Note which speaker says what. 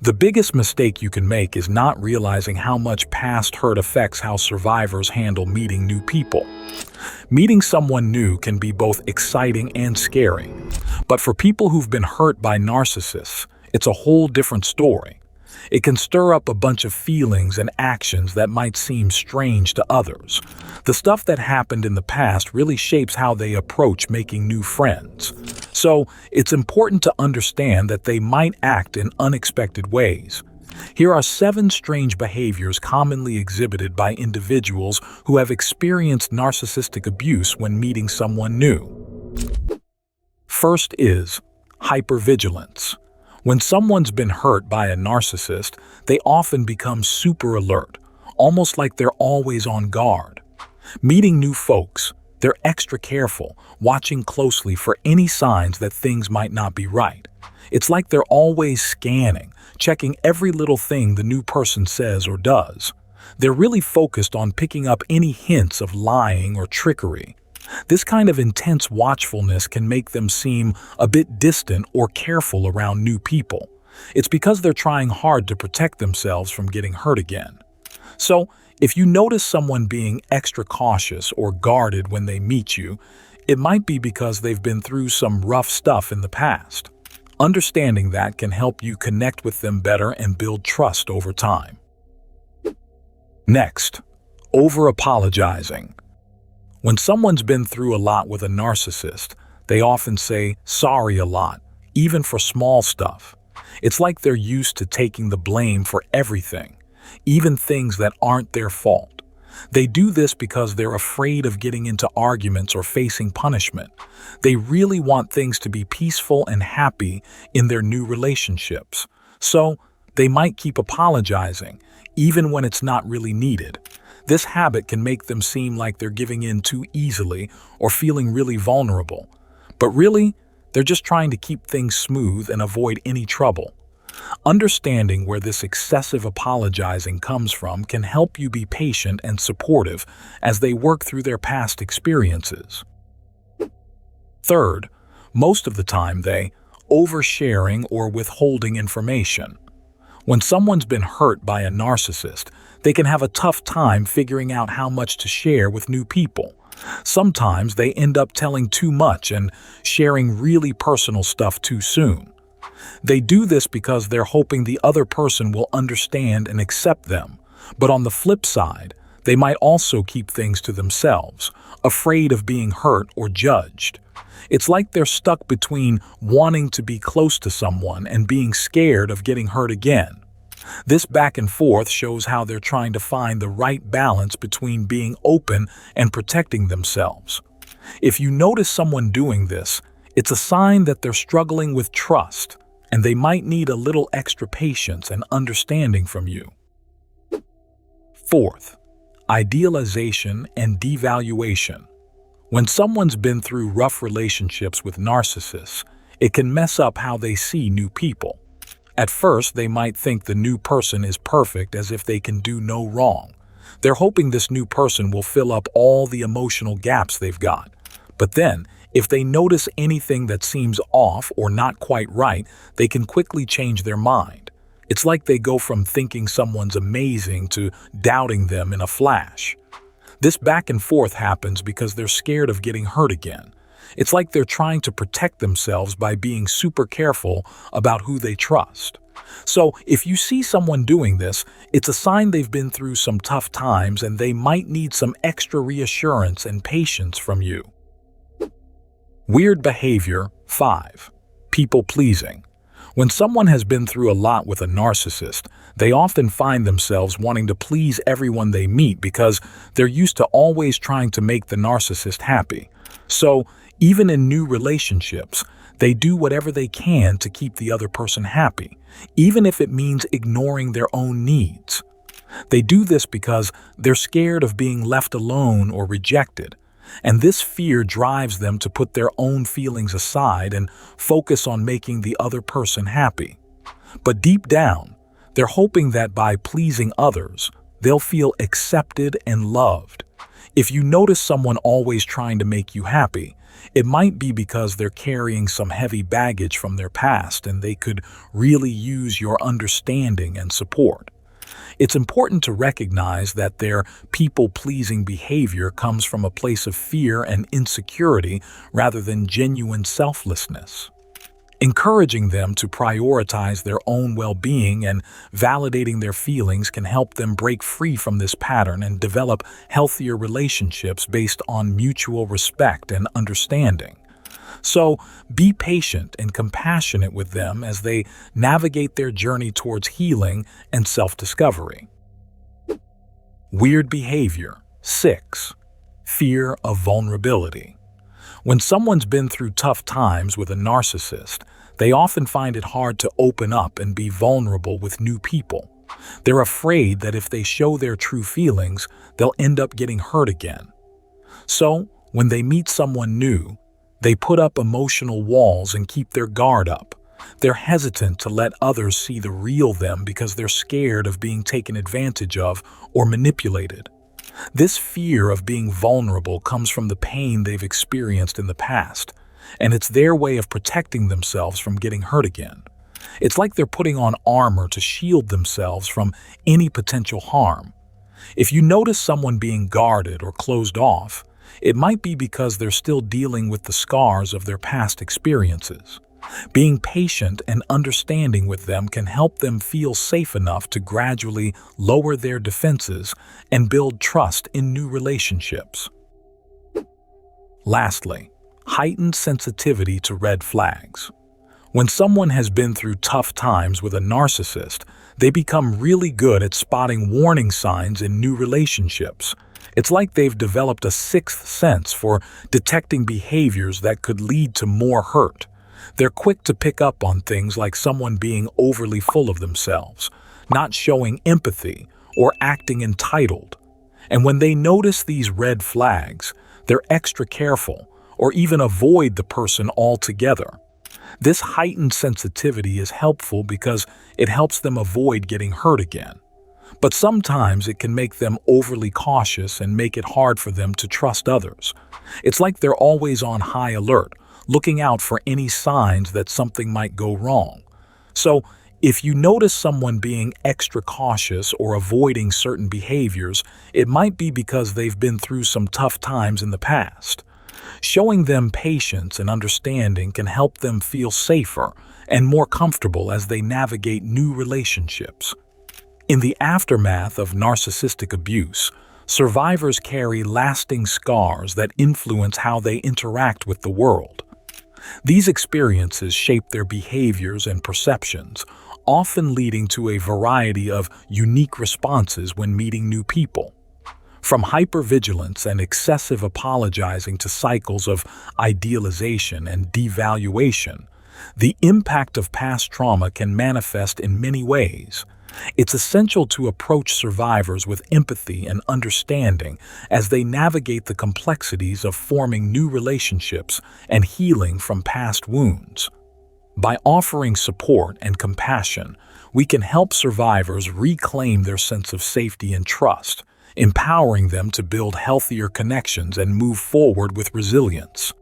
Speaker 1: The biggest mistake you can make is not realizing how much past hurt affects how survivors handle meeting new people. Meeting someone new can be both exciting and scary, but for people who've been hurt by narcissists, it's a whole different story. It can stir up a bunch of feelings and actions that might seem strange to others. The stuff that happened in the past really shapes how they approach making new friends. So, it's important to understand that they might act in unexpected ways. Here are 7 strange behaviors commonly exhibited by individuals who have experienced narcissistic abuse when meeting someone new. First is hypervigilance. When someone's been hurt by a narcissist, they often become super alert, almost like they're always on guard. Meeting new folks, they're extra careful, watching closely for any signs that things might not be right. It's like they're always scanning, checking every little thing the new person says or does. They're really focused on picking up any hints of lying or trickery. This kind of intense watchfulness can make them seem a bit distant or careful around new people. It's because they're trying hard to protect themselves from getting hurt again. So, if you notice someone being extra cautious or guarded when they meet you, it might be because they've been through some rough stuff in the past. Understanding that can help you connect with them better and build trust over time. Next, over-apologizing. When someone's been through a lot with a narcissist, they often say sorry a lot, even for small stuff. It's like they're used to taking the blame for everything, even things that aren't their fault. They do this because they're afraid of getting into arguments or facing punishment. They really want things to be peaceful and happy in their new relationships. So, they might keep apologizing, even when it's not really needed. This habit can make them seem like they're giving in too easily or feeling really vulnerable. But really, they're just trying to keep things smooth and avoid any trouble. Understanding where this excessive apologizing comes from can help you be patient and supportive as they work through their past experiences. Third, most of the time they oversharing or withholding information. When someone's been hurt by a narcissist, they can have a tough time figuring out how much to share with new people. Sometimes they end up telling too much and sharing really personal stuff too soon. They do this because they're hoping the other person will understand and accept them. But on the flip side, they might also keep things to themselves, afraid of being hurt or judged. It's like they're stuck between wanting to be close to someone and being scared of getting hurt again. This back and forth shows how they're trying to find the right balance between being open and protecting themselves. If you notice someone doing this, it's a sign that they're struggling with trust, and they might need a little extra patience and understanding from you. Fourth, idealization and devaluation. When someone's been through rough relationships with narcissists, it can mess up how they see new people. At first, they might think the new person is perfect, as if they can do no wrong. They're hoping this new person will fill up all the emotional gaps they've got. But then, if they notice anything that seems off or not quite right, they can quickly change their mind. It's like they go from thinking someone's amazing to doubting them in a flash. This back and forth happens because they're scared of getting hurt again. It's like they're trying to protect themselves by being super careful about who they trust. So, if you see someone doing this, it's a sign they've been through some tough times and they might need some extra reassurance and patience from you. Weird behavior 5. People-pleasing. When someone has been through a lot with a narcissist, they often find themselves wanting to please everyone they meet because they're used to always trying to make the narcissist happy. So, even in new relationships, they do whatever they can to keep the other person happy, even if it means ignoring their own needs. They do this because they're scared of being left alone or rejected, and this fear drives them to put their own feelings aside and focus on making the other person happy. But deep down, they're hoping that by pleasing others, they'll feel accepted and loved. If you notice someone always trying to make you happy, It might be because they're carrying some heavy baggage from their past and they could really use your understanding and support. It's important to recognize that their people-pleasing behavior comes from a place of fear and insecurity rather than genuine selflessness. Encouraging them to prioritize their own well-being and validating their feelings can help them break free from this pattern and develop healthier relationships based on mutual respect and understanding. So, be patient and compassionate with them as they navigate their journey towards healing and self-discovery. Weird behavior. 6. Fear of vulnerability. When someone's been through tough times with a narcissist, they often find it hard to open up and be vulnerable with new people. They're afraid that if they show their true feelings, they'll end up getting hurt again. So, when they meet someone new, they put up emotional walls and keep their guard up. They're hesitant to let others see the real them because they're scared of being taken advantage of or manipulated. This fear of being vulnerable comes from the pain they've experienced in the past, and it's their way of protecting themselves from getting hurt again. It's like they're putting on armor to shield themselves from any potential harm. If you notice someone being guarded or closed off, it might be because they're still dealing with the scars of their past experiences. Being patient and understanding with them can help them feel safe enough to gradually lower their defenses and build trust in new relationships. Lastly, heightened sensitivity to red flags. When someone has been through tough times with a narcissist, they become really good at spotting warning signs in new relationships. It's like they've developed a sixth sense for detecting behaviors that could lead to more hurt. They're quick to pick up on things like someone being overly full of themselves, not showing empathy, or acting entitled. And when they notice these red flags, they're extra careful, or even avoid the person altogether. This heightened sensitivity is helpful because it helps them avoid getting hurt again. But sometimes it can make them overly cautious and make it hard for them to trust others. It's like they're always on high alert, looking out for any signs that something might go wrong. So, if you notice someone being extra cautious or avoiding certain behaviors, it might be because they've been through some tough times in the past. Showing them patience and understanding can help them feel safer and more comfortable as they navigate new relationships. In the aftermath of narcissistic abuse, survivors carry lasting scars that influence how they interact with the world. These experiences shape their behaviors and perceptions, often leading to a variety of unique responses when meeting new people. From hypervigilance and excessive apologizing to cycles of idealization and devaluation, the impact of past trauma can manifest in many ways. It's essential to approach survivors with empathy and understanding as they navigate the complexities of forming new relationships and healing from past wounds. By offering support and compassion, we can help survivors reclaim their sense of safety and trust, empowering them to build healthier connections and move forward with resilience.